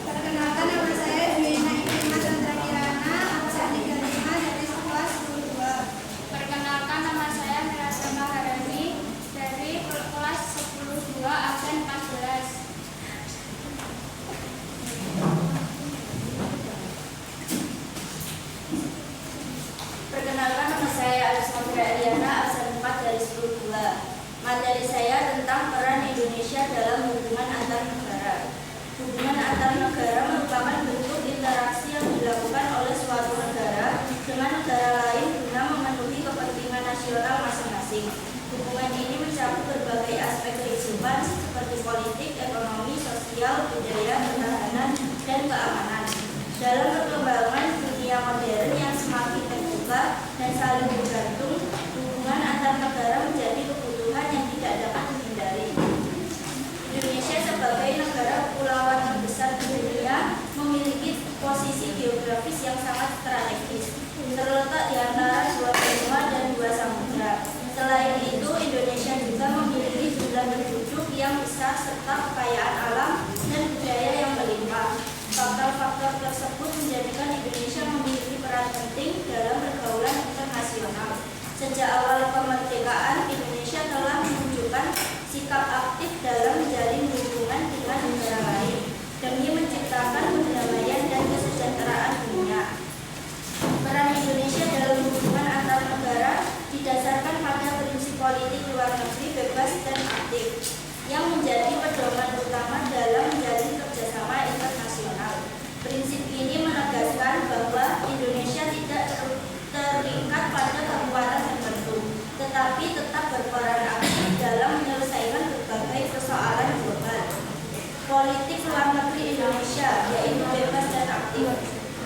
Perkenalkan, nama saya Dwina Ikhima Chandra Kirana, absen 35 dari kelas 10. Perkenalkan, nama saya Mirasa Maharani dari kelas 10-2 absen 14. Perkenalkan, nama saya Alexandra Eliana, absen 4 dari 10-2. Materi saya tentang peran Indonesia dalam hubungan antar negara. Hubungan antar negara merupakan bentuk interaksi yang dilakukan oleh suatu negara dengan negara lain guna memenuhi kepentingan nasional masing-masing. Hubungan ini mencakup berbagai aspek kehidupan seperti politik, ekonomi, sosial, budaya, pertahanan, dan keamanan. Dalam perkembangan dunia modern yang semakin terbuka dan saling bergantung, hubungan antar negara menjadi kebutuhan yang tidak dapat dihindari. Indonesia sebagai negara kepulauan terbesar di dunia memiliki posisi geografis yang sangat strategis, terletak di antara dua benua dan dua samudra. Selain itu, Indonesia juga memiliki jumlah penduduk yang besar serta kekayaan alam dan budaya yang melimpah. Faktor-faktor tersebut menjadikan Indonesia memiliki peran penting dalam pergaulan internasional. Sejak awal kemerdekaan, Indonesia telah menunjukkan sikap aktif dalam menjalin hubungan dengan negara lain demi menciptakan perdamaian dan kesejahteraan dunia. Peran Indonesia dalam hubungan antar negara didasarkan pada prinsip politik luar negeri bebas dan aktif yang menjadi pedoman utama dalam menjalin kerjasama internasional. Prinsip ini menegaskan bahwa Indonesia tidak terikat pada kekuatan tertentu, tetapi tetap berperan aktif dalam menyelesaikan berbagai persoalan global. Politik luar negeri Indonesia yaitu bebas dan aktif.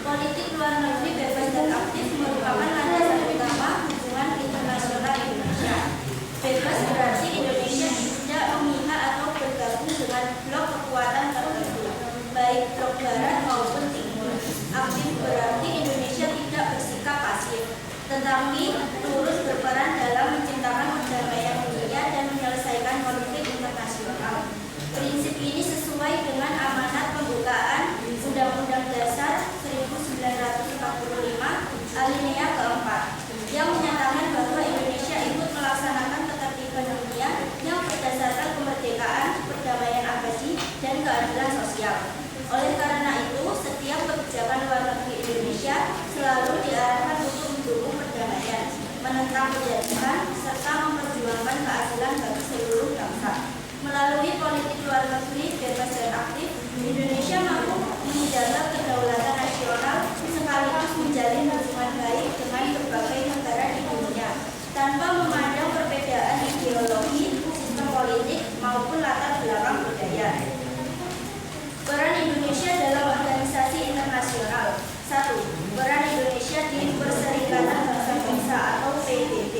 Politik luar negeri bebas dan aktif merupakan landasan utama hubungan internasional Indonesia. Bebas berarti Indonesia tidak memihak atau bergabung dengan blok kekuatan tertentu, baik blok barat maupun timur. Aktif berarti Indonesia tidak bersikap pasif, tetapi turut berperan dalam menciptakan perdamaian dunia dan menyelesaikan konflik internasional. Prinsip ini sesuai dengan amanat pembukaan Undang-Undang Dasar 1945 alinea keempat yang menyatakan bahwa Indonesia ikut melaksanakan ketertiban dunia yang berdasarkan kemerdekaan, perdamaian abadi, dan keadilan sosial. Oleh karena itu, setiap kebijakan luar negeri Indonesia selalu diarahkan untuk mendukung perdamaian, menentang penjajahan, serta memperjuangkan keadilan bagi seluruh bangsa. Melalui politik luar negeri bebas dan aktif, Indonesia mampu menjaga kedaulatan nasional sekaligus menjalin hubungan baik dengan berbagai negara di dunia tanpa memandang perbedaan ideologi, sistem politik, maupun latar belakang budaya. Peran Indonesia dalam organisasi internasional. 1. Peran Indonesia di Perserikatan Bangsa-Bangsa atau PBB.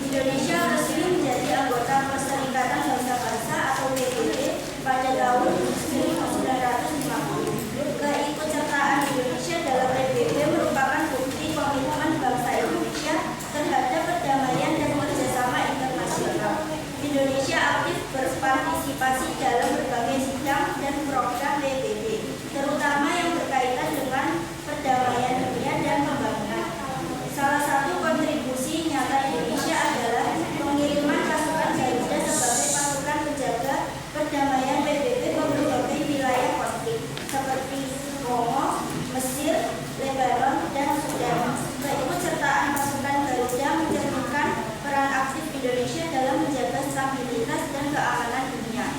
Indonesia resmi menjadi anggota Perserikatan Bangsa-Bangsa atau PBB pada tahun 1950. Keikutsertaan Indonesia dalam PBB merupakan bukti komitmen bangsa Indonesia terhadap perdamaian dan kerjasama internasional. Indonesia aktif berpartisipasi dalam berbagai sidang dan program PBB, terutama yang berkaitan dengan perdamaian dunia dan pembangunan. Salah satu kontribusi nyata Indonesia adalah pengiriman pasukan Garuda sebagai pasukan penjaga perdamaian PBB ke berbagai wilayah konflik seperti Kongo, Mesir, Lebanon, dan Sudan. Keikutsertaan pasukan Garuda mencerminkan peran aktif Indonesia dalam menjaga stabilitas dan keamanan dunia.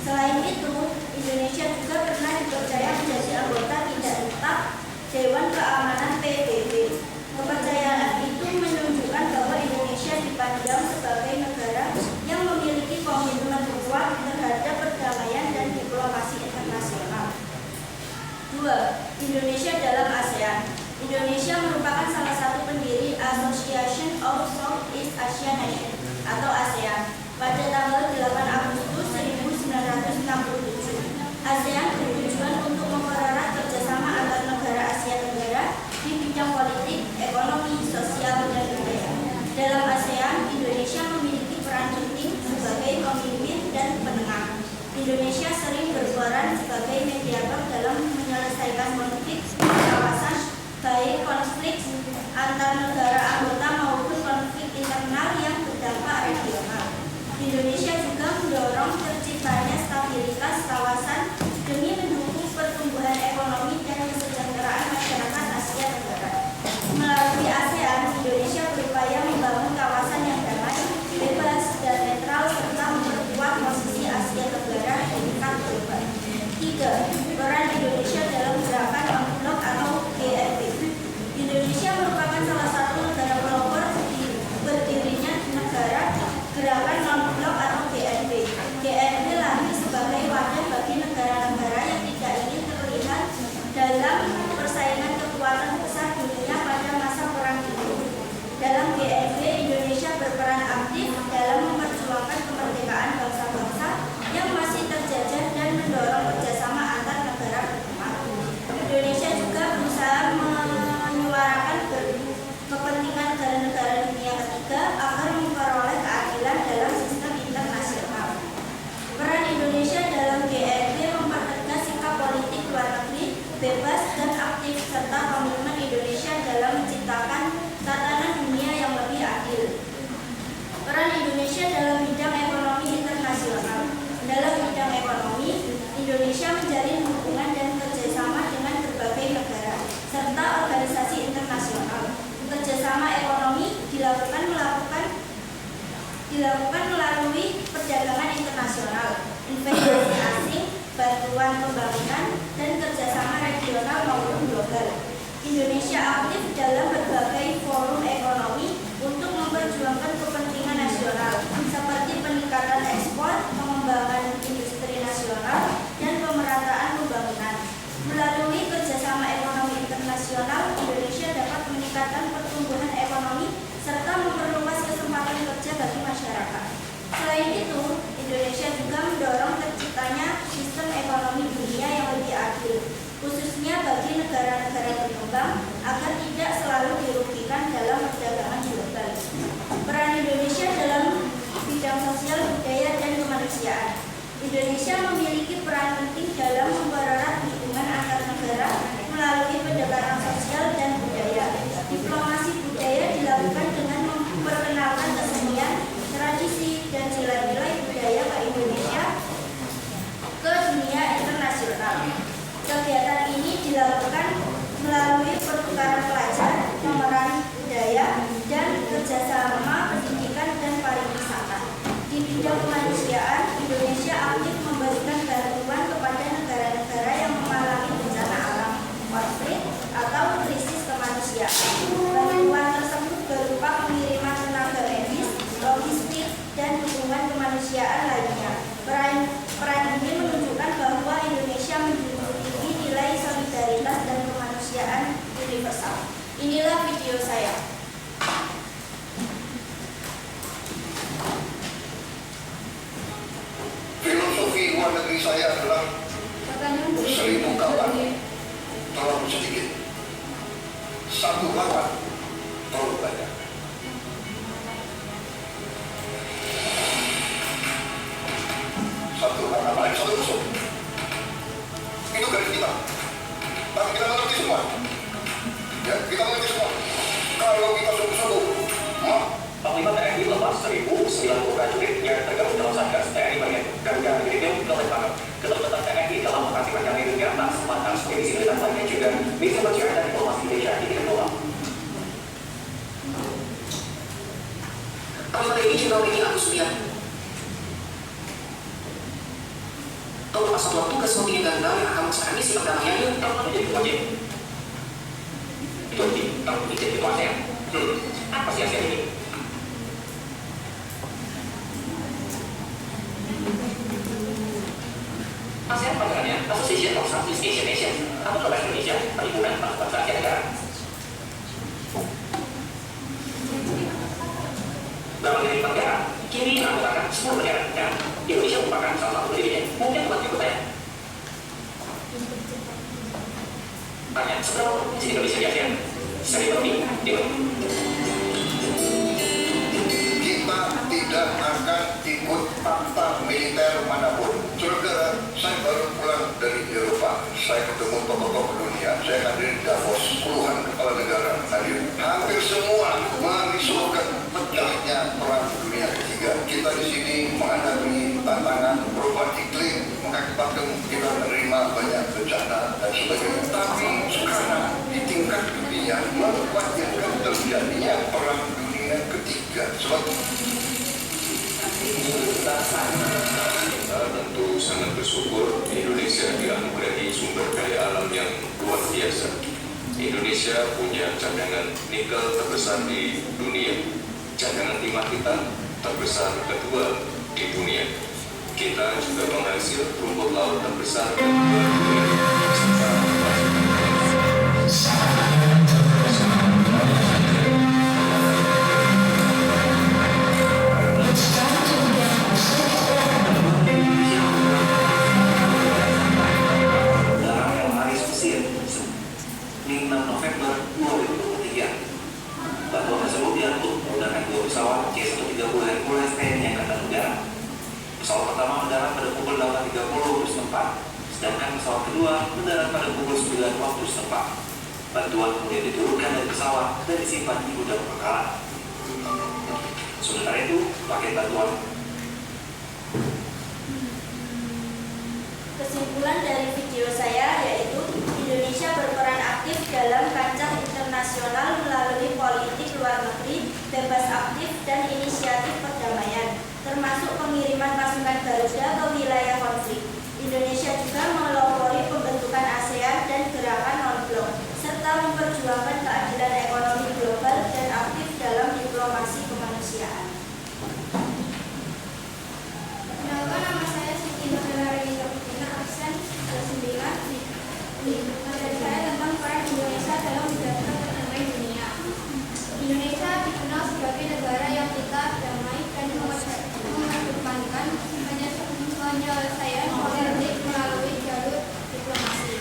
Selain itu, Indonesia juga pernah dipercaya menjadi anggota tidak tetap Dewan Keamanan PBB. Kepercayaan itu menunjukkan bahwa Indonesia dipandang sebagai negara yang memiliki komitmen kuat terhadap perdamaian dan diplomasi internasional. 2. Indonesia dalam ASEAN. Indonesia merupakan salah satu pendiri Association of Southeast Asian Nations atau ASEAN pada tanggal 8 Agustus 1967. ASEAN bertujuan untuk mempererat kerjasama antar negara Asia Tenggara di bidang politik, ekonomi, sosial, dan budaya. Dalam ASEAN, Indonesia baik konflik antar negara anggota maupun konflik internal yang berdampak regional. Indonesia juga mendorong terciptanya stabilitas kawasan demi mendukung pertumbuhan ekonomi dan kesejahteraan masyarakat Asia Tenggara. Melalui ASEAN, Indonesia berupaya membangun kawasan yang damai, bebas, dan netral serta memperkuat posisi Asia Tenggara di tingkat global. 3. Peran Indonesia dalam gerakan non-blok atau GNB. Indonesia merupakan salah satu negara pelopor berdirinya negara gerakan non-blok atau GNB. GNB lahir sebagai wadah bagi negara-negara yang tidak ingin terlihat dalam persaingan kekuatan besar dunia pada masa Perang Dingin. Dalam GNB, Indonesia berperan aktif dalam memperjuangkan kemerdekaan bangsa-bangsa yang masih terjajah dan mendorong kerjasama antar negara berkembang. Indonesia juga berusaha menyuarakan kepentingan negara-negara dunia ketiga agar memperoleh keadilan dalam sistem internasional. Peran Indonesia dalam GNB mempertegas sikap politik luar negeri bebas dan aktif serta komitmen Indonesia dalam menciptakan tatanan dunia yang lebih adil. Peran Indonesia dalam bidang ekonomi internasional. Dalam bidang ekonomi, Indonesia menjalin hubungan dan kerjasama dengan berbagai negara serta organisasi internasional. Kerjasama ekonomi dilakukan melalui perdagangan internasional, investasi asing, bantuan pembangunan, dan kerjasama regional maupun global. Indonesia aktif dalam berbagai forum ekonomi untuk memperjuangkan kepentingan nasional seperti peningkatan ekspor, pengembangan industri nasional, dan pemerataan pembangunan. Melalui kerjasama ekonomi internasional, Indonesia dapat meningkatkan pertumbuhan ekonomi serta memperluas kesempatan kerja bagi masyarakat. Selain itu, Indonesia juga mendorong terciptanya sistem ekonomi dunia yang lebih adil, khususnya bagi negara-negara berkembang agar tidak selalu dirugikan dalam perdagangan global. Peran Indonesia dalam bidang sosial, budaya, dan kemanusiaan. Indonesia memiliki peran penting dalam mempererat hubungan antar negara melalui pendekatan sosial dan budaya. Diplomasi budaya dilakukan dengan memperkenalkan kesenian, tradisi, dan nilai-nilai budaya ke Indonesia ke dunia internasional. Kegiatan ini dilakukan melalui pertukaran pelajar, pemeran budaya, dan kerjasama pendidikan dan pariwisata. Di bidang kemanusiaan, Indonesia aktif memberikan bantuan kepada negara-negara yang mengalami bencana alam, konflik, atau krisis kemanusiaan. Bantuan tersebut berupa pengiriman tenaga medis, logistik, dan dukungan kemanusiaan lainnya. Peran ini menunjukkan bahwa Indonesia menjunjung tinggi nilai solidaritas dan kemanusiaan universal. Inilah video saya. Filosofi luar negeri saya adalah 1000 kawan terlalu sedikit, 1 lawan terlalu banyak. Satu lawan lain, 1 musuh. Itu garis kita. Tapi kita mengerti semua. Ya, kita mengerti semua. Kalau kita sungguh-sungguh, Panglima TNI melepas 1090 prajurit yang tergabung dalam Satgas TNI Bagian Garuda Militer Kelembagaan. Keterlibatan TNI dalam operasi perdamaian dunia tak semata misi militer lainnya juga misi perjuangan dan diplomasi Indonesia di tingkat global. Panglima TNI Jenderal TNI Agus Subianto telah satuan tugas kontingen Garuda yang akan melaksanakan misi perdamaian yang telah menjadi wajib. Itu tahun ini jadi ASEAN. Apa sih ASEAN ini? ASEAN panggilannya Association of Southeast Asian Nations atau Negara Indonesia, perhimpunan bangsa-bangsa Asia Tenggara. Dalam ini negara, kini merupakan 10 negara dan Indonesia merupakan salah satu dirinya. Mungkin buat ikut saya. Tanya, seberapa di Indonesia di ASEAN? Sering lebih, Dewa. kita tidak akan ikut fakta militer manapun. Saudara, saya baru pulang dari Eropa. Saya ketemu tokoh-tokoh dunia. saya hadir di Davos, puluhan kepala negara hadir. Hampir semua merisaukan pecahnya perang dunia ketiga. Kita di sini menghadapi tantangan perubahan iklim, mengakibatkan kita menerima banyak bencana dan sebagainya. Tapi sekarang di tingkat dunia mewajibkan terjadinya perang dunia ketiga. Sebab kita tentu sangat bersyukur Indonesia dianugerahi sumber daya alam yang luar biasa. Indonesia punya cadangan nikel terbesar di dunia. Cadangan timah kita terbesar kedua di dunia. Kita juga menghasil rumput laut terbesar kedua di dunia. November 2023 bahwa tersebut diangkut menggunakan 2 pesawat C-130 Hercules TNI Angkatan Udara. Pesawat pertama mendarat pada pukul 8.30 waktu setempat, sedangkan pesawat kedua mendarat pada pukul 9 waktu setempat. Bantuan kemudian diturunkan dari pesawat dan disimpan di gudang pangkalan. Sementara itu, paket bantuan. Kesimpulan dari video saya yaitu Indonesia berperan aktif dalam kancah internasional melalui politik luar negeri, bebas aktif dan inisiatif perdamaian, termasuk pengiriman pasukan Garuda ke wilayah konflik. Indonesia juga melopori pembentukan ASEAN dan gerakan non-blok, serta memperjuangkan keadilan ekonomi global dan aktif dalam diplomasi kemanusiaan. Perkenalkan, nama saya Siti Nurhayati Regina, absen 9. Materi saya tentang peran Indonesia dalam menjaga perdamaian dunia. Indonesia dikenal sebagai negara yang kita damai dan mengedepankan penyelesaian konflik melalui jalur diplomasi.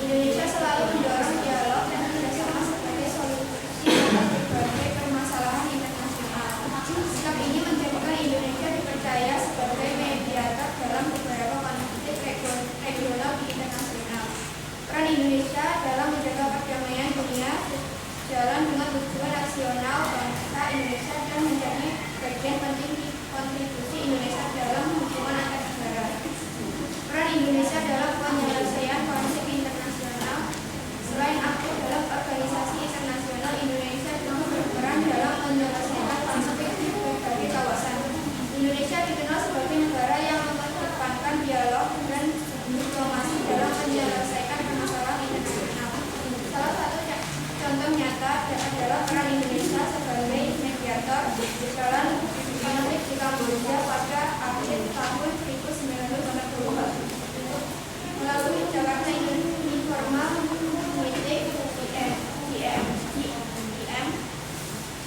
Indonesia selalu mendorong dialog dan kerjasama sebagai solusi atas berbagai permasalahan internasional. Sikap ini menjadikan Indonesia dipercaya sebagai mediator dalam beberapa konflik regional di internasional. Peran Indonesia dalam menjaga perdamaian dunia sejalan dengan tujuan nasional bangsa Indonesia dan menjadi bagian penting kontribusi Indonesia dalam hubungan antar negara. Peran Indonesia dalam penyelesaian konflik internasional. Selain aktif dalam organisasi internasional, Indonesia juga berperan dalam menyelesaikan konflik di berbagai kawasan. Indonesia dikenal sebagai negara yang mengedepankan dialog dan diplomasi dalam menyelesaikan permasalahan internasional. Salah satu contoh nyata adalah peran Indonesia sebagai mediator dalam konflik di Kamboja pada akhir tahun 1980 melalui Jakarta Informal Meeting IM.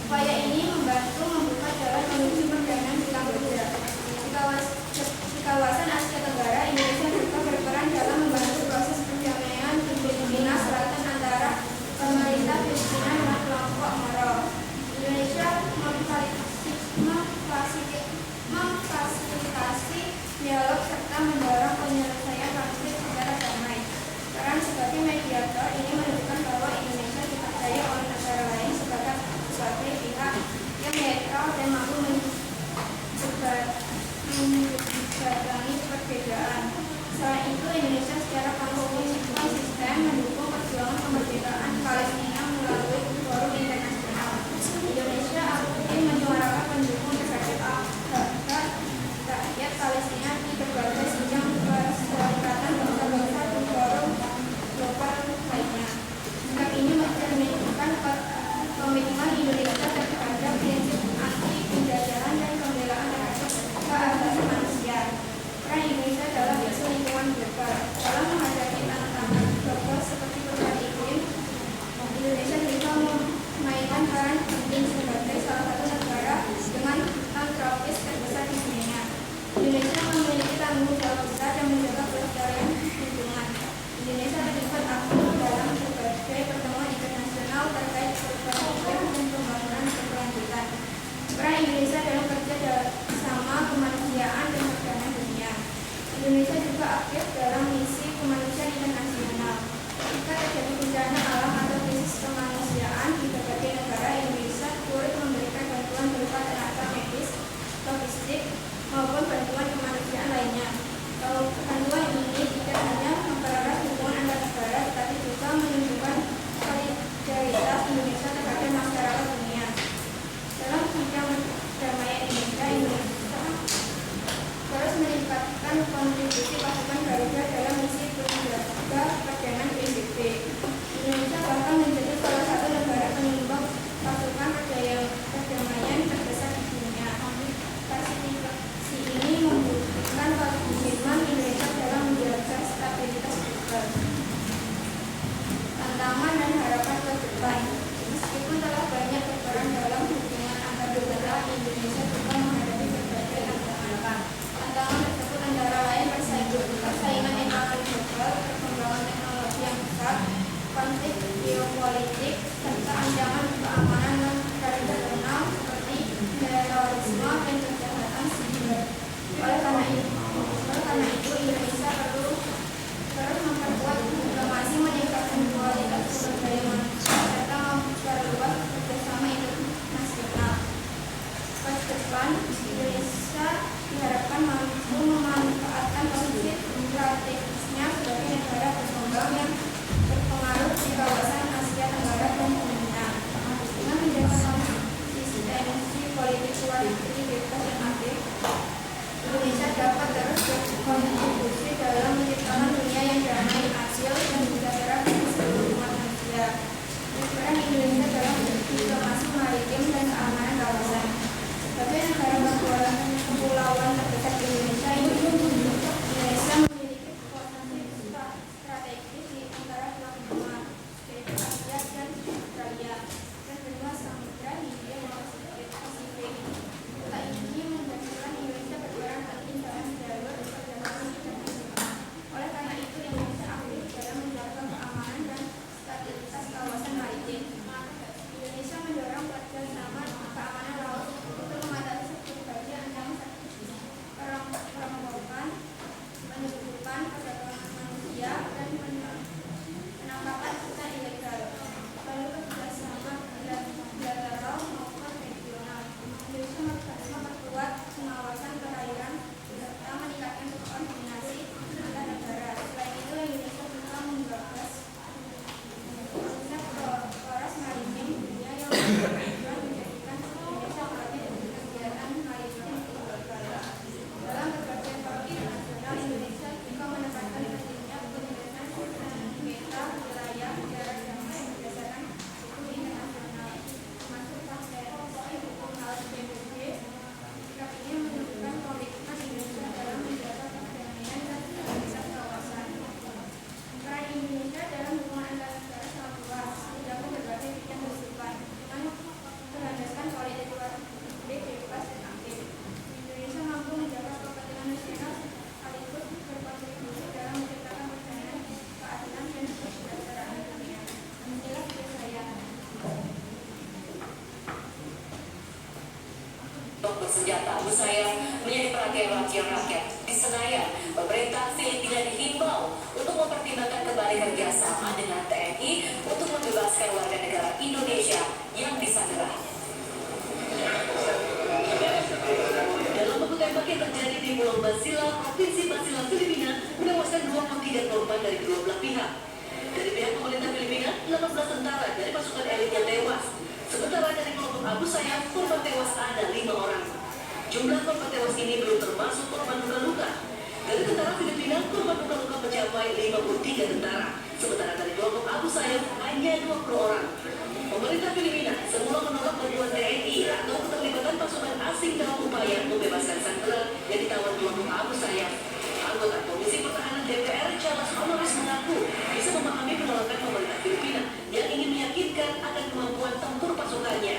Upaya ini membantu membuka jalan menuju perdamaian di Kamboja. Di kawasan Asia Tenggara, Indonesia juga berperan dalam membantu proses perdamaian di Filipina Selatan antara pemerintah Filipina dengan kelompok Moro. Indonesia memfasilitasi dialog serta mendorong penyelesaian konflik secara damai. Peran sebagai mediator ini menunjukkan bahwa Indonesia dipercaya oleh negara lain sebagai pihak yang netral dan mampu menjembatani perbedaan. Selain itu, Indonesia secara konsisten mendukung perjuangan kemerdekaan Palestina melalui forum internasional. Indonesia aktif menyuarakan pendukung terhadap hak rakyat Palestina di berbagai sidang perserikatan bangsa-bangsa di forum global lainnya. Sikap ini mencerminkan komitmen Indonesia terhadap prinsip anti penjajahan dan pembelaan terhadap hak asasi manusia. Peran Indonesia dalam isu lingkungan global. Dalam menghadapi tantangan global seperti perubahan iklim, Indonesia juga memainkan peran penting sebagai salah satu negara dengan hutan tropis terbesar di dunia. Indonesia memiliki tanggung jawab besar dan menjaga kelestarian lingkungan. Indonesia terlibat aktif dalam berbagai pertemuan internasional terkait perubahan iklim dan pembangunan berkelanjutan. Peran Indonesia dalam kerja sama kemanusiaan dan perdamaian dunia. Indonesia juga aktif dalam misi kemanusiaan internasional. Jika terjadi bencana menyuarakan kontribusi pasukan Garuda dalam misi penjaga perdamaian PBB. Indonesia bahkan menjadi salah satu negara penyumbang pasukan perdamaian terbesar di dunia. Partisipasi ini membuktikan komitmen Indonesia dalam menjaga stabilitas global. Tantangan dan harapan ke depan. Meskipun telah banyak perubahan dalam hubungan antar negara, Indonesia juga menghadapi berbagai tantangan. Tantangan tersebut antara lain persaingan ekonomi global, perkembangan teknologi yang besar, konflik geopolitik, serta ancaman keamanan non regional seperti terorisme dan kejahatan siber. Oleh karena itu Indonesia perlu terus memperkuat diplomasi, meningkatkan kualitas sumber daya manusia, serta memperluas kerjasama internasional. Ke depan, Indonesia diharapkan mampu memanfaatkan posisi strategisnya sebagai negara berkembang yang berpengaruh di kawasan Asia Tenggara dan dunia. Dengan menjaga konsistensi politik luar negeri bebas dan adil, Indonesia dapat terus berkontribusi dalam menciptakan dunia yang damai, adil, dan sejahtera bagi seluruh umat manusia. Peran Indonesia dalam diplomasi maritim dan keamanan kawasan. Sebagai negara kepulauan terbesar di Indonesia memiliki posisi strategis di antara Pulau Benua, yaitu Asia dan Australia, dan benua Samudra Hindia dan Pasifik. Kota ini menjadikan Indonesia berperan penting dalam jalur perjalanan internasional. Oleh karena itu, Indonesia aktif dalam menjaga keamanan dan stabilitas kawasan maritim. Indonesia mendorong kerjasama keamanan laut untuk mengatasi berbagai ancaman perombakan, penyelundupan, perdagangan manusia, dan penangkapan ikan ilegal. Lalu kerjasama bilateral maupun regional. Indonesia memperkuat pengawasan perairan serta meningkatkan koordinasi antar negara. Selain itu, Indonesia juga menggagas konsep poros maritim dunia yang bertujuan menjadikan Indonesia hadir di kegiatan maritim global. Dalam berbagai forum internasional, Indonesia juga menempatkan pentingnya penyelesaian sengketa wilayah secara damai berdasarkan hukum internasional, termasuk konvensi hukum laut PBB. Sikap ini menunjukkan komitmen Indonesia dalam menjaga perdamaian dan stabilitas kawasan. Peran Indonesia dalam hubungan antar negara sangat luas, mencakup berbagai bidang kehidupan, dengan berlandaskan politik luar negeri bebas dan aktif. Indonesia mampu menjaga kepentingan nasional sekaligus berkontribusi dalam menciptakan perdamaian, keadilan, dan kesejahteraan dunia. Inilah video saya. Bersenjata Abu Sayyaf menjadi perhatian rakyat. Di Senayan, pemerintah Filipina dihimbau untuk mempertimbangkan kembali kerjasama dengan TNI untuk membebaskan warga negara Indonesia yang disandera. Dalam baku tembak yang terjadi di Pulau Basilan, Provinsi Basilan, Filipina, menewaskan 23 korban dari kedua belah pihak. Dari pihak pemerintah Filipina, 18 tentara dari pasukan elitnya tewas. Sementara dari kelompok Abu Sayyaf, korban tewas ada 5 orang. Jumlah korban tewas ini belum termasuk korban luka-luka. Dari tentara Filipina, korban luka-luka mencapai 53 tentara. Sementara dari kelompok Abu Sayyaf hanya 20 orang. Pemerintah Filipina semula menolak bantuan TNI atau keterlibatan pasukan asing dalam upaya membebaskan sandera yang ditawan kelompok Abu Sayyaf. Anggota Komisi Pertahanan DPR Charles Honoris mengaku bisa memahami penolakan pemerintah Filipina yang ingin meyakinkan akan kemampuan tempur pasukannya.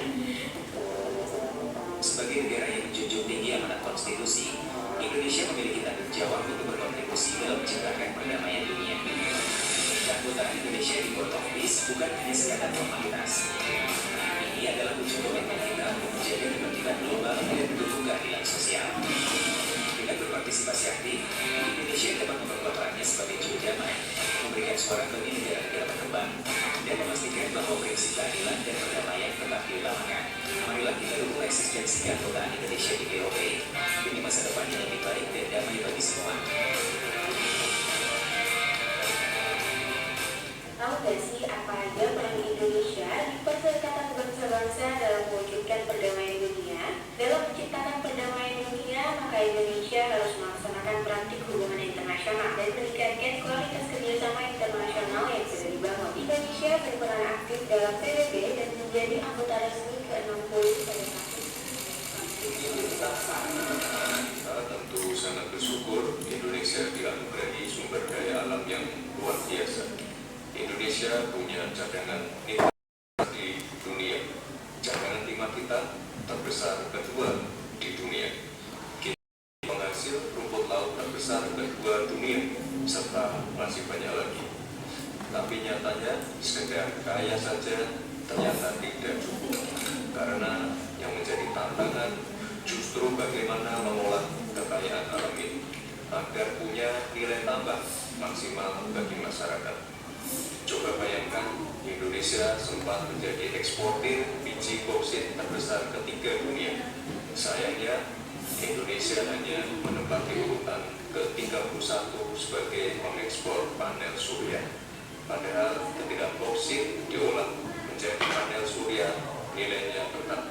Sebagai negara yang menjunjung tinggi amanat konstitusi, Indonesia memiliki tanggung jawab untuk berkontribusi dalam menciptakan perdamaian dunia. Keanggotaan Indonesia di World of Peace bukan hanya sekadar formalitas. Ini adalah wujud komitmen kita untuk menjaga ketertiban global dan mendukung keadilan sosial. Dengan berpartisipasi aktif, Indonesia dapat memperkuat perannya sebagai juru damai, memberikan suara bagi negara-negara berkembang, dan memastikan bahwa prinsip keadilan dan perdamaian tetap diutamakan. Marilah kita dukung eksistensi keanggotaan Indonesia di GOP demi masa depan yang lebih baik dan damai bagi semua. Tahu gak sih apa aja peran Indonesia di Perserikatan Bangsa-Bangsa dalam mewujudkan perdamaian dunia? Dalam menciptakan perdamaian dunia, maka Indonesia harus melaksanakan praktik hubungan internasional dan meningkatkan kualitas kerjasama internasional yang sudah dibangun. Indonesia berperan aktif dalam PBB dan menjadi anggota resmi ke-60 pada Kita tentu sangat bersyukur Indonesia dianugerahi sumber daya alam yang luar biasa. Indonesia punya cadangan nikel di dunia. Cadangan timah kita terbesar kedua di dunia. Kita penghasil rumput laut terbesar kedua dunia, serta masih banyak lagi. Tapi nyatanya sekedar kaya saja ternyata tidak cukup, karena yang menjadi tantangan justru bagaimana mengolah kekayaan alam ini agar punya nilai tambah maksimal bagi masyarakat. Coba bayangkan, Indonesia sempat menjadi eksportir biji bauksit terbesar ketiga dunia. Sayangnya, Indonesia hanya menempati urutan ke-31 sebagai pengekspor panel surya. Padahal ketika bauksit diolah menjadi panel surya, nilainya tetap.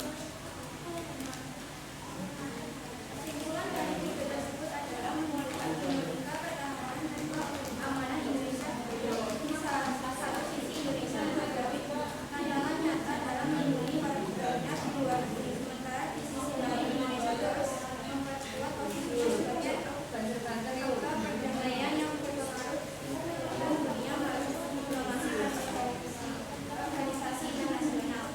Kesimpulan dari video tersebut adalah memulihkan dinamika pertahanan dan keamanan Indonesia. Di salah satu sisi Indonesia menghadapi tantangan nyata dalam melindungi warga negaranya di luar negeri. Sementara di sisi lain Indonesia terus memperkuat posisinya sebagai lembaga perdamaian yang berpengaruh di dunia melalui diplomasi dan organisasi internasional.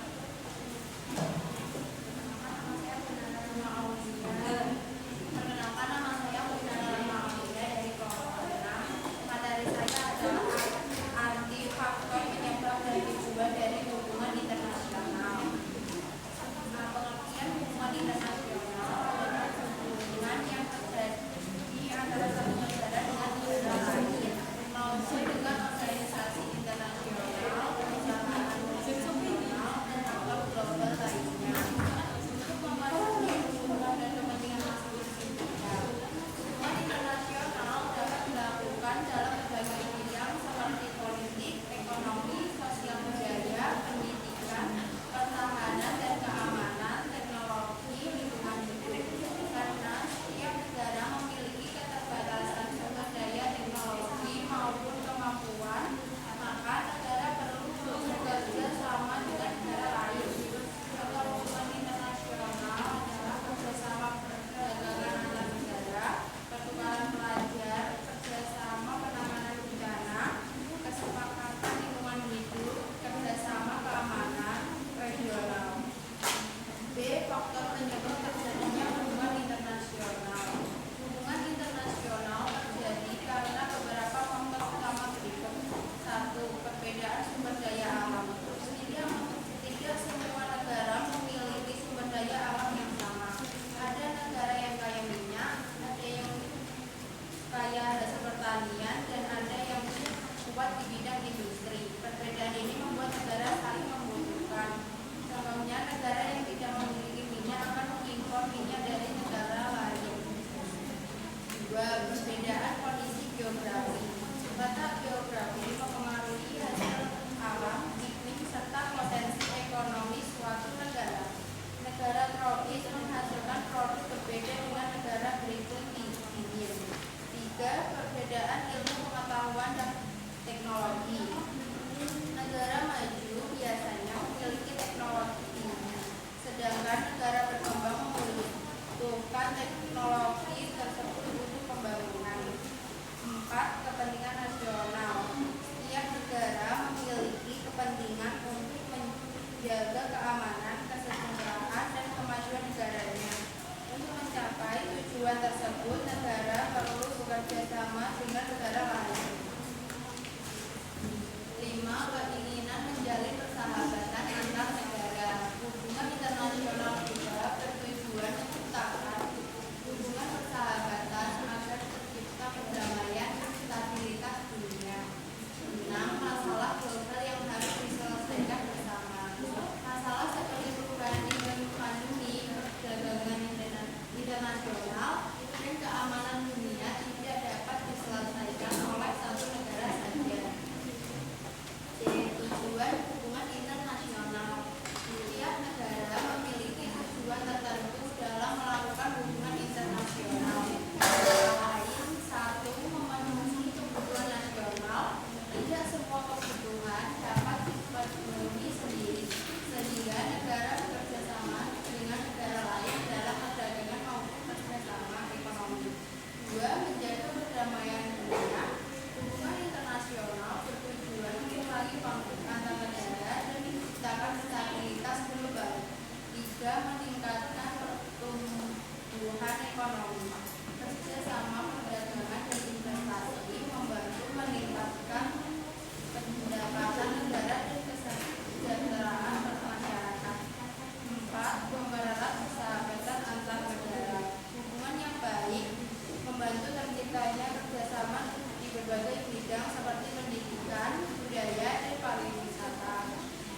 membantu terciptanya kerjasama di berbagai bidang seperti pendidikan, budaya, dan pariwisata.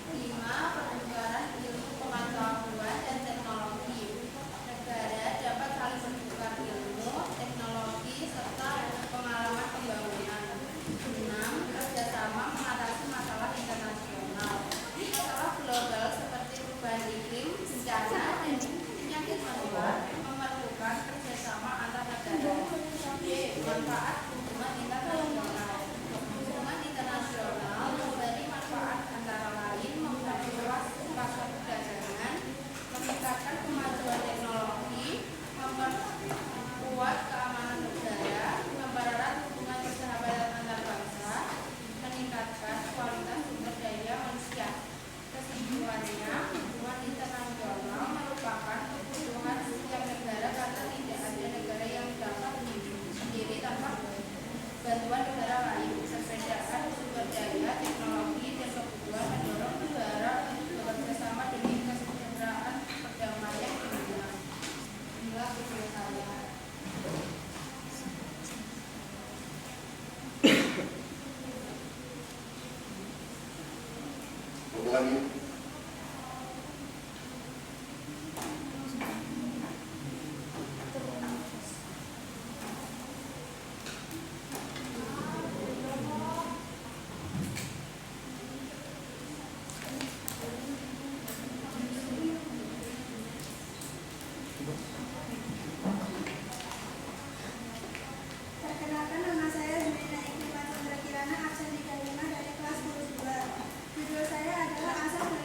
5. Pertukaran ilmu pengetahuan dan teknologi. Negara dapat saling bertukar ilmu, teknologi, serta pengalaman pembangunan. 6. Kerjasama mengatasi masalah internasional. Masalah global seperti perubahan iklim, bencana, dan penyakit menular memerlukan kerjasama antar negara. Manfaat hubungan internasional. Hubungan internasional memberi manfaat antara lain memperluas pasar perdagangan, meningkatkan kemajuan teknologi, memperkuat keamanan negara, mempererat hubungan persahabatan antar bangsa, meningkatkan kualitas sumber daya manusia. Kesimpulannya, hubungan internasional merupakan kebutuhan setiap negara karena tidak ada negara yang dapat hidup sendiri tanpa bantuan negara lain. Perbedaan sumber daya, teknologi, dan kebutuhan mendorong negara untuk bekerjasama demi kesejahteraan perdamaian dunia. Inilah video saya. Hubungannya Perkenalkan, nama saya Juliana Ikliman Chandra Kirana, absen 35 dari kelas 22. Judul saya adalah asal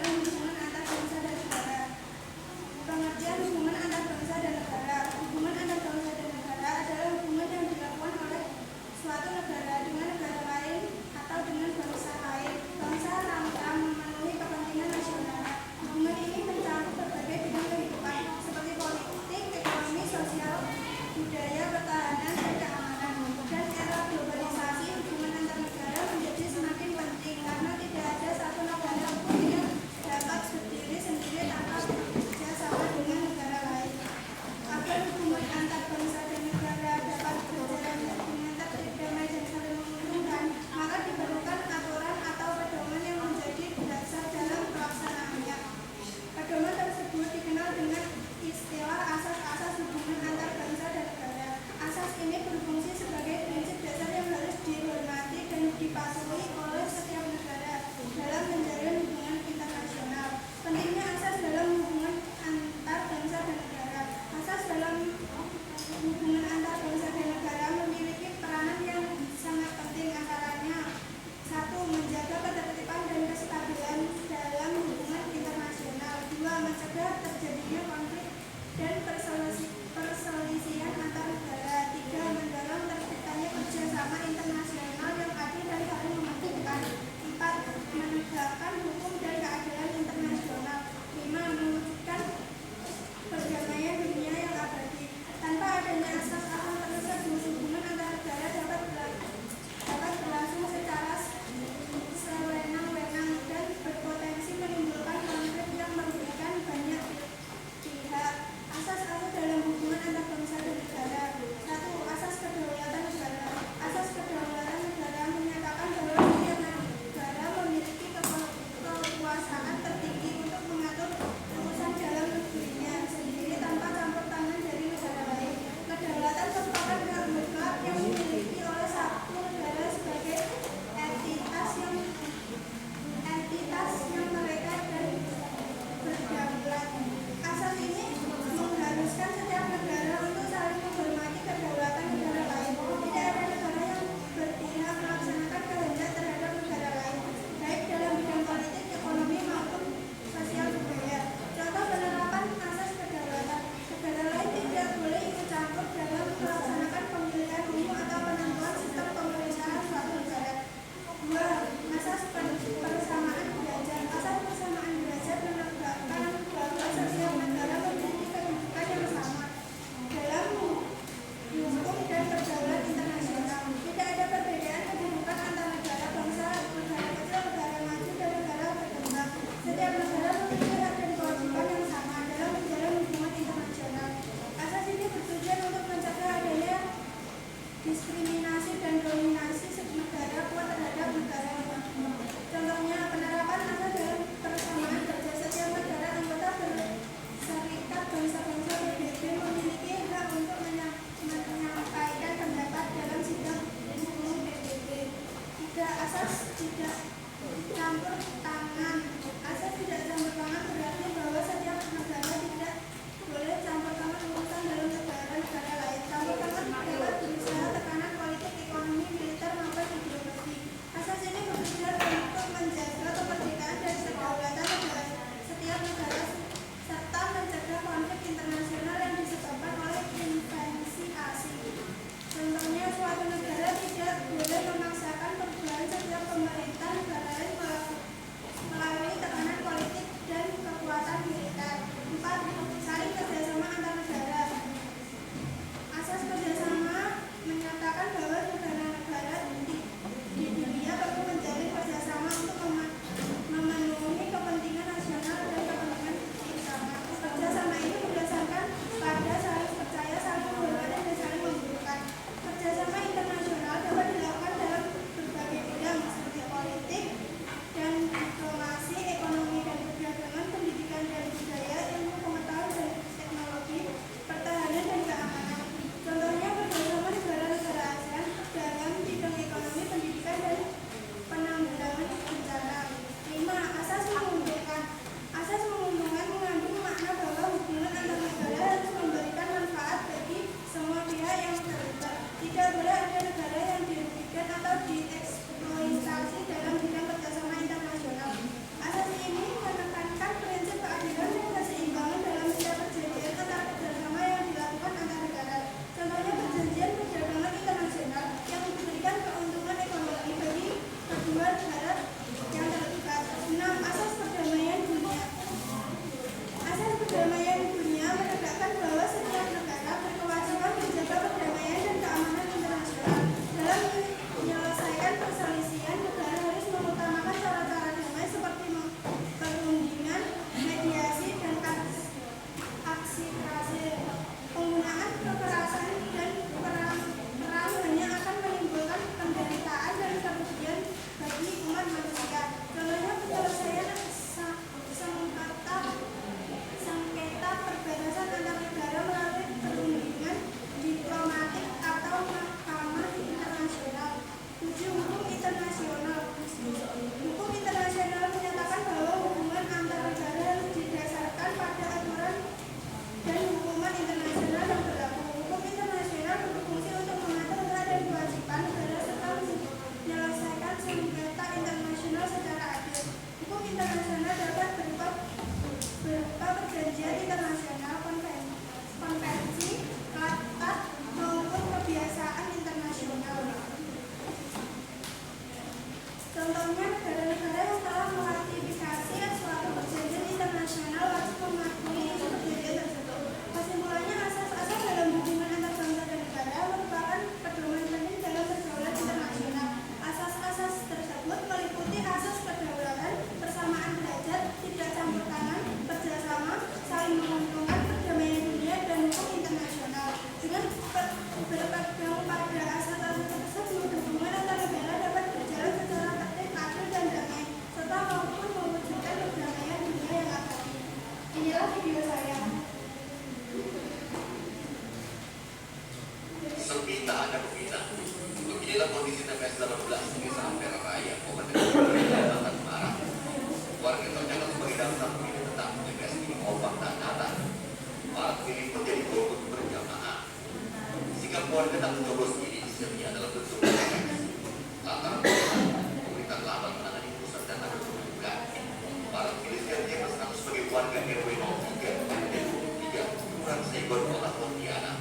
tidak campur tangan. Asas tidak campur tangan berarti bahwa setiap negara tidak boleh campur tangan urusan dalam negara lain. Campur tangan dapat berusaha tekanan politik, ekonomi, militer maupun ideologi. Asas ini bekerja untuk menjaga kemerdekaan dan kedaulatan negara setiap negara serta mencegah konflik internasional yang disebabkan oleh intervensi asing. Contohnya, suatu negara tidak boleh memaksakan perubahan setiap pemerintah negara lain melalui tekanan politik dan kekuatan militer. 4. Saling kerjasama antar negara. Asas kerjasama menyatakan bahwa negara-negara di dunia perlu menjalin kerjasama untuk memenuhi kepentingan nasional dan kepentingan bersama. Kerjasama ini berdasarkan pada saling percaya, saling menghormati, dan saling membutuhkan. Kerjasama internasional dapat dilakukan dalam berbagai bidang seperti politik dan diplomasi, ekonomi dan perdagangan, pendidikan dan budaya, ilmu pengetahuan dan teknologi, pertahanan dan keamanan. Contohnya kerjasama negara-negara ASEAN dalam bidang ekonomi, pendidikan dan penanggulangan bencana. 5. Asas menguntungkan. Asas menguntungkan mengandung makna bahwa hubungan antar negara harus memberikan manfaat bagi semua pihak yang terlibat. Tidak boleh ada negara yang dirugikan atau dieksploitasi dalam bidang kerjasama internasional. Asas ini menekankan prinsip keadilan dan keseimbangan dalam setiap perjanjian antar kerjasama yang dilakukan antar negara. Contohnya perjanjian perdagangan internasional yang memberikan keuntungan ekonomi bagi kedua negara yang terlibat. 6. Asas perdamaian dunia. Asas perdamaian dunia menegakkan bahwa setiap negara berkewajiban menjaga perdamaian dan keamanan internasional. Dalam menyelesaikan perselisihan, negara harus mengutamakan cara-cara damai seperti perundingan, mediasi, dan aksi kerasnya. Penggunaan kekerasan dan perang hanya akan menimbulkan penderitaan dan kerugian bagi umat manusia. Contohnya penyelesaian sengketa perbatasan antar negara melalui perundingan diplomatik atau mahkamah internasional. 7. Hukum internasional. Hukum internasional menyatakan bahwa hubungan antar negara harus didasarkan pada aturan dan hukuman internasional yang berlaku. Hukum internasional berfungsi untuk mengatur hak dan kewajiban negara serta menyelesaikan sengketa internasional secara adil. Hukum internasional dapat berupa perjanjian internasional, konvensi, traktat, maupun kebiasaan internasional. Contohnya, negara-negara yang telah meratifikasi suatu perjanjian internasional wajib mematuhi perjanjian tersebut. Kesimpulannya, asas-asas dalam hubungan antar bangsa dan negara merupakan pedoman penting dalam pergaulan internasional. Asas-asas tersebut meliputi asas kedaulatan, persamaan derajat, tidak campur tangan, kerjasama, saling menguntungkan, perdamaian dunia, dan hukum internasional. Dengan berpegang pada asas-asas tersebut, hubungan antar negara dapat berjalan secara tertib, adil, dan damai, serta mampu mewujudkan perdamaian dunia yang abadi. Inilah video saya. Sepita ada pembina. Beginilah kondisi TPS 18 di Ampera Raya, Kabupaten Selatan Semarang. Warga tercatat sebagai daftar pemilih tetap TPS ini kompak dan nyata. Para pemilih pun jadi golput berjamaah. Sikap warga tak mencoblos ini sebenarnya adalah bentuk lantaran pemerintah lambat menangani urusan dan ada kebutuhan. Para pemilih yang berstatus sebagai warga RW 03 dan 23 Kelurahan Segon, Kota Pontianak.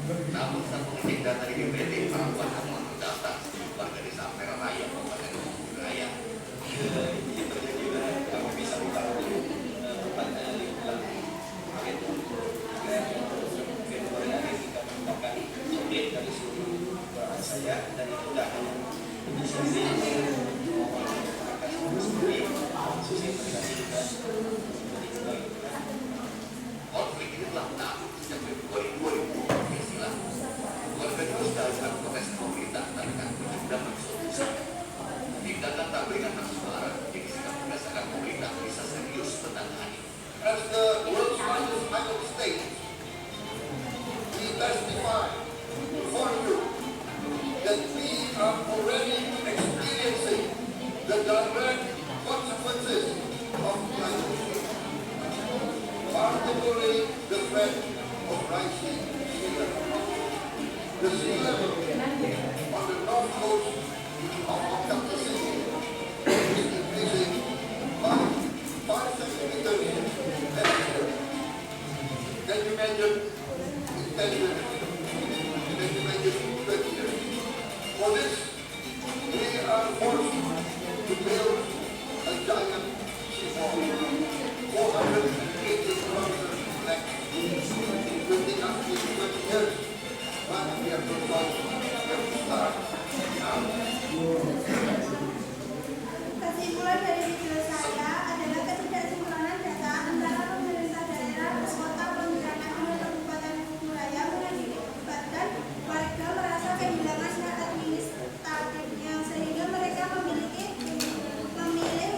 Namun saat mengecek data di DPD, para warga telah terdaftar sebagai warga desa Ampera Raya, Kabupaten Raya. Ini terjadi kami bisa tahu tepatnya di bulan Maret 3 Februari ini kita menemukan komplain dari seluruh keluarga saya dan itu tidak hanya inisiasi sendiri, sosialisasi juga Konflik ini telah menanggung sejak Februari 2020 silam. Warga terus melakukan protes pemerintah tentang penjemputan solusi. Tindakan tak berikan hak suara yang disikap berdasarkan pemerintah bisa serius menangani. As the world's largest Bible state, we testify for you that we are already experiencing threat of rising sea level. The sea level on the north coast of the Pacific is increasing by 5 centimeters every year. Can you imagine in 10 years? Can you imagine in 20 years? For this, we are forced to build a giant seawall, 480 kilometers length. It will take us 20 years, but we have to start now. Kesimpulan dari video saya adalah ketidaksinkronan data antara pemerintah daerah, kota, pemerintahan dan kabupaten Kuburaya mengakibatkan warga merasa kehilangan hak administratifnya sehingga mereka memilih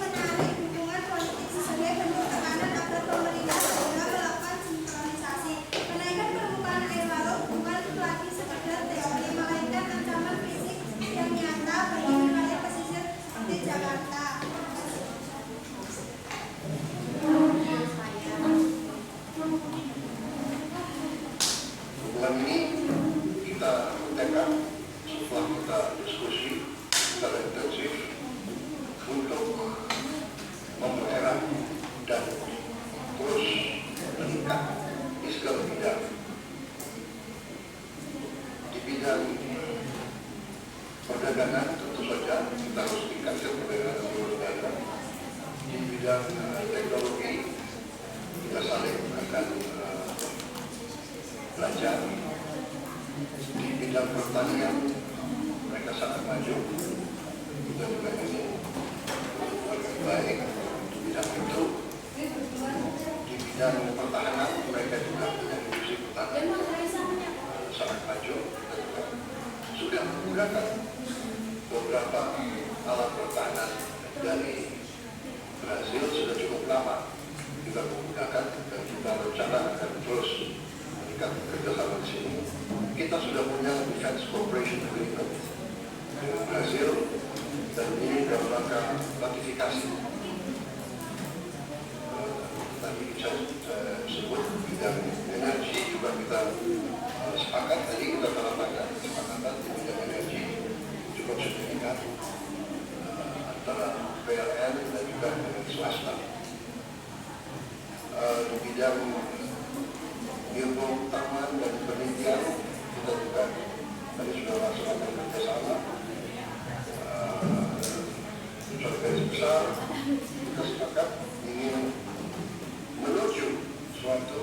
menarik dukungan politik sebagai bentuk tekanan agar pemerintah segera melakukan sinkronisasi. Kenaikan permukaan air laut bukan lagi sekedar teori, melainkan ancaman fisik yang nyata bagi wilayah pesisir seperti Jakarta. Bulan ini kita tekad setelah kita diskusi secara intensif untuk mempererah dan terus meningkat di segala bidang. Di bidang perdagangan tentu saja kita harus tingkatkan perdagangan seluruh negara. Di bidang teknologi kita saling akan belajar. Di bidang pertanian mereka sangat maju, kita juga ini lebih baik. Di bidang itu, di bidang pertahanan mereka juga punya industri pertahanan sangat maju. Kita juga sudah menggunakan beberapa alat pertahanan dari Brasil sudah cukup lama kita menggunakan dan kita rencana akan terus meningkatkan kerjasama di sini. Kita sudah punya Defense Cooperation Agreement dengan Brasil dan ini dalam rangka ratifikasi. Tadi saya sebut bidang energi juga kita sepakat, tadi kita tanda tangan kesepakatan di bidang energi cukup signifikan antara PLN dan juga dengan swasta. Di bidang ilmu taman dan penelitian kita juga tadi sudah laksanakan kerjasama. Secara garis besar kita sepakat ingin menuju suatu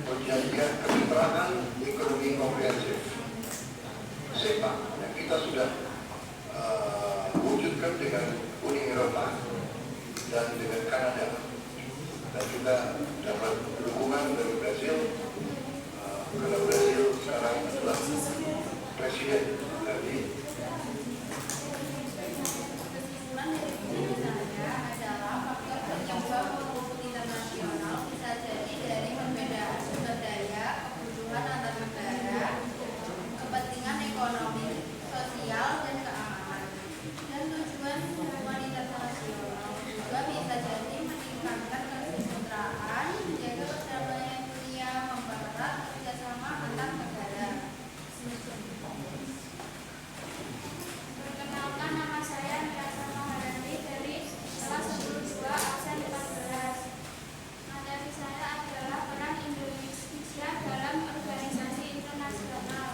perjanjian kemitraan ekonomi komprehensif SEPA yang kita sudah wujudkan dengan Uni Eropa dan dengan Kanada, dan juga dapat dukungan dari Brasil karena Brasil sekarang adalah presiden dari adalah faktor penyebab maupun internasional bisa jadi dari perbedaan sumber daya, kebutuhan antar negara, kepentingan ekonomi, sosial, dan keamanan. Dan tujuan hubungan internasional juga bisa jadi meningkatkan kesejahteraan, menjaga perdamaian dunia, mempererat kerjasama antar negara. Perkenalkan, nama saya Mirasa Maharani dari kelas 10-2 absen 14. Materi saya adalah peran Indonesia dalam organisasi internasional.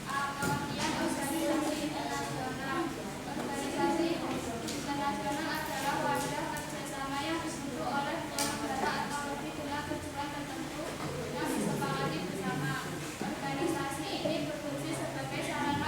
Pengertian organisasi internasional. Organisasi internasional adalah wadah kerjasama yang dibentuk oleh dua negara atau lebih dengan tujuan tertentu yang disepakati bersama. Organisasi ini berfungsi sebagai sarana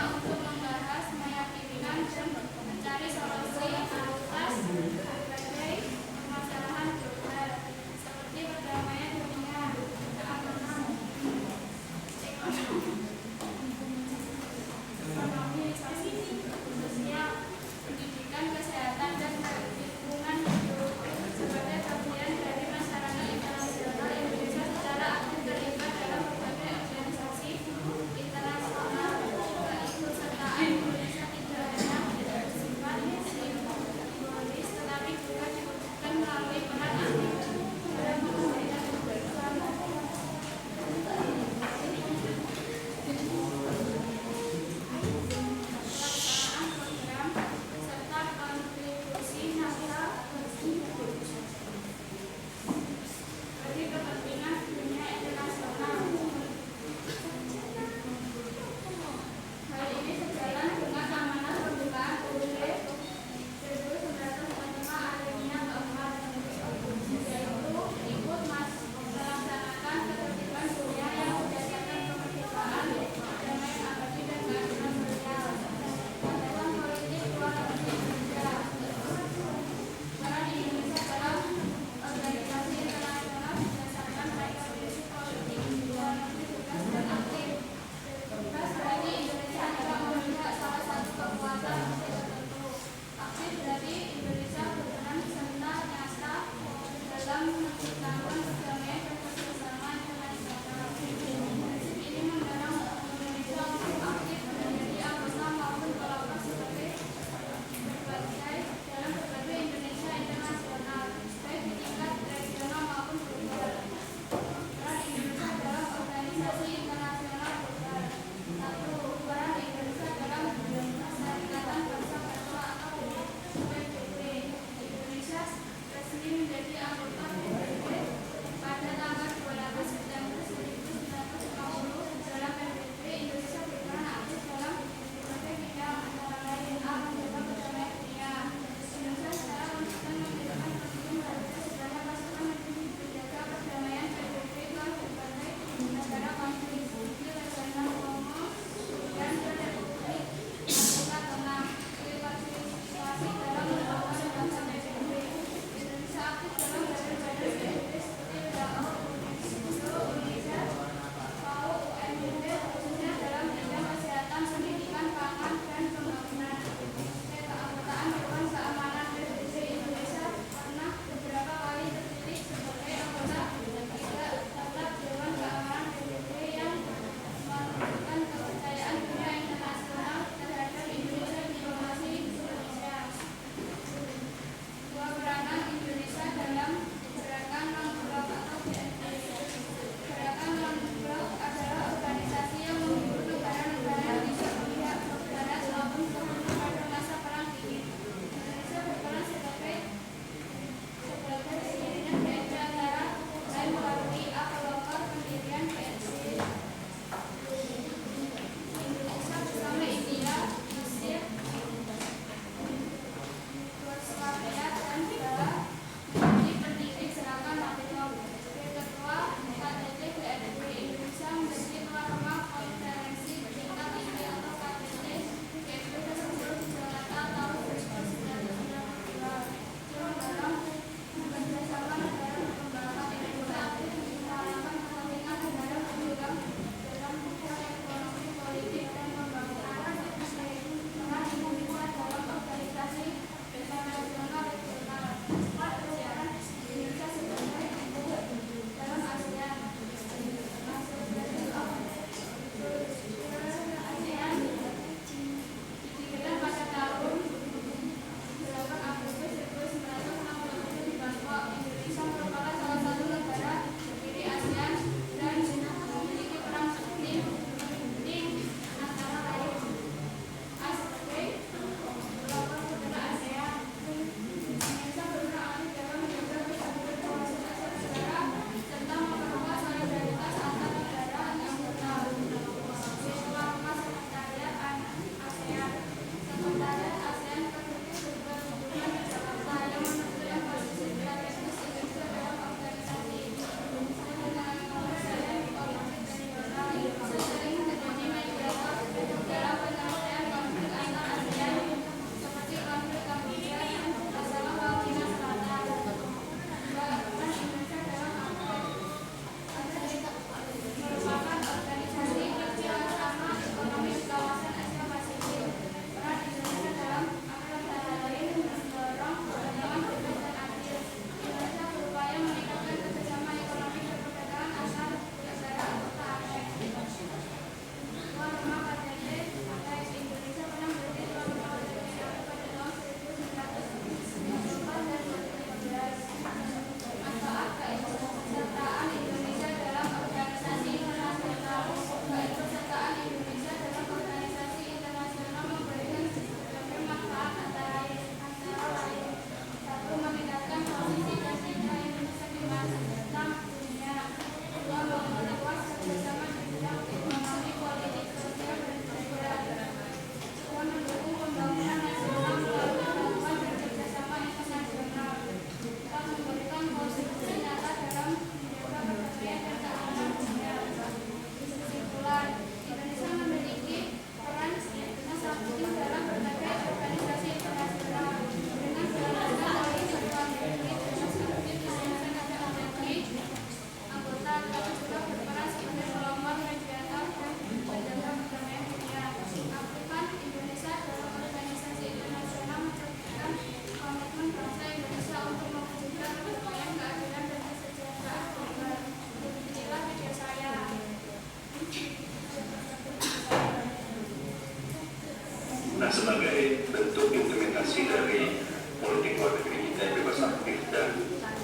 Nah, sebagai bentuk implementasi dari politik luar negeri kita yang bebas aktif dan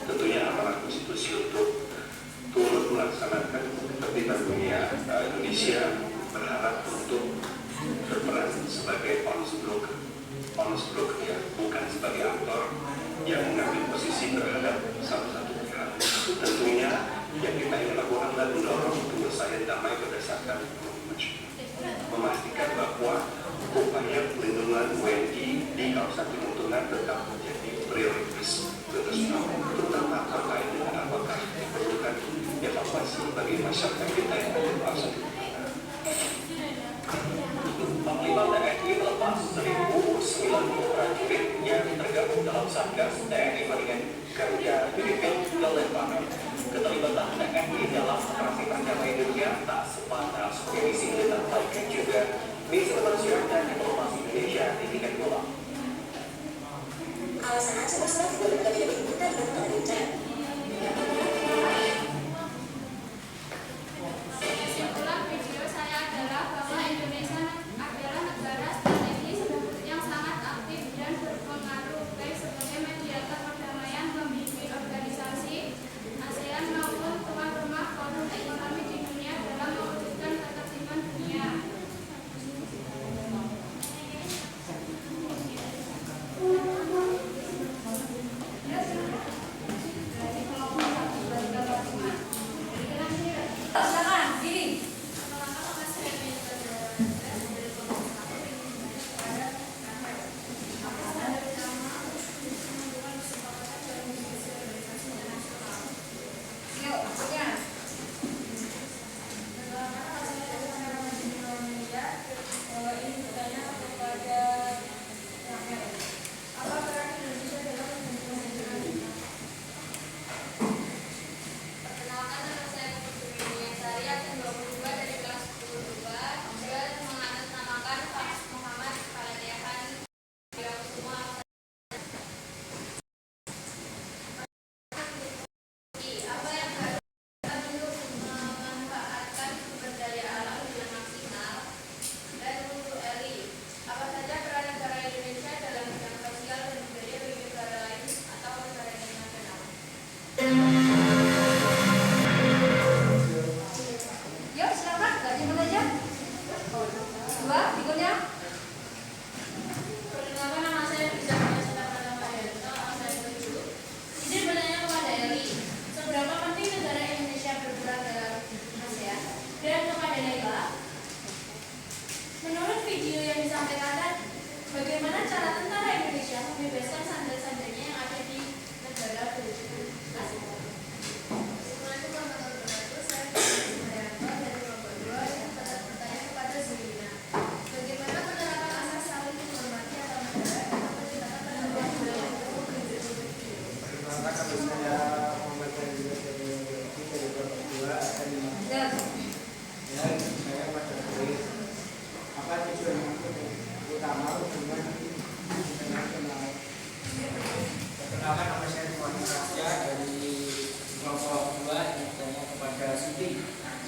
tentunya amanah konstitusi untuk turut melaksanakan ketertiban dunia, Indonesia berharap untuk berperan sebagai honest broker ya, bukan sebagai aktor yang mengambil posisi terhadap satu pihak. Tentunya yang kita ingin lakukan adalah mendorong penyelesaian damai berdasarkan memastikan bahwa upaya pelindungan WNI di kawasan Timur Tengah tetap menjadi prioritas terutama terkait dengan apakah diperlukan evakuasi bagi masyarakat kita yang ada di kawasan Timur Tengah. Panglima TNI melepas 1.090 prajurit yang tergabung dalam Satgas TNI Maringan Garuda Filipina ke Lebanon. Keterlibatan TNI dalam operasi perdamaian dunia tak sebatas misi militer, melainkan juga misi kemanusiaan dan diplomasi Indonesia di tingkat global. Alasan aja masalah tidak berbeda kita dengan Richard. Kesimpulan video saya adalah bahwa Indonesia adalah negara strategis yang sangat aktif dan berpengaruh baik sebagai mediator perdamaian, pembimbing organisasi ASEAN maupun tuan rumah forum ekonomi di dunia dalam mewujudkan ketertiban dunia.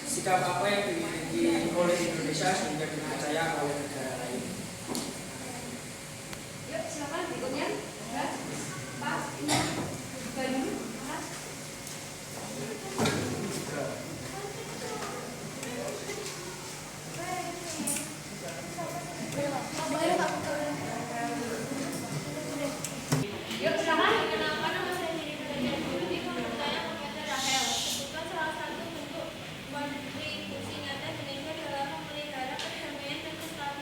Sikap apa yang dimiliki oleh Indonesia sehingga dipercaya oleh negara lain? Yuk, silakan berikutnya. Pak, Bayu, Mas. Yuk, silakan. Kenapa nama saya jadi belajar politik? Menurut saya Pemirsa Rahel sebutkan salah satu bentuk kontribusi nyata Indonesia dalam memelihara perdamaian dan kesejahteraan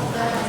Akbar.